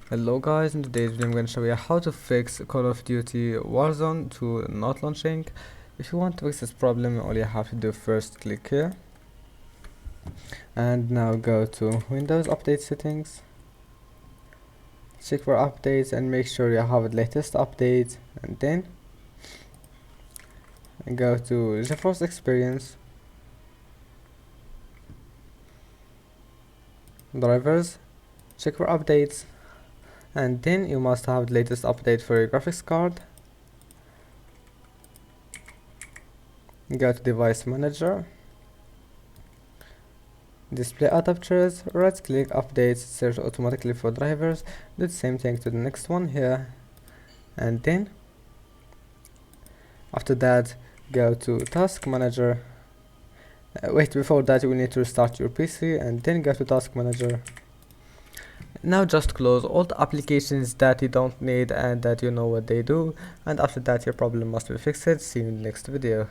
Hello guys, in today's video I'm going to show you how to fix Call of Duty Warzone to not launching. If you want to fix this problem, all you have to do first click here and now go to Windows Update Settings, check for updates and make sure you have the latest update, and then go to GeForce Experience, drivers, check for updates, and then you must have the latest update for your graphics card. Go to Device Manager, Display Adapters, right click Updates, search automatically for drivers, do the same thing to the next one here, and then after that go to Task Manager. Wait, before that you need to restart your PC and then go to Task Manager. Now just close all the applications that you don't need and that you know what they do, and after that your problem must be fixed. See you in the next video.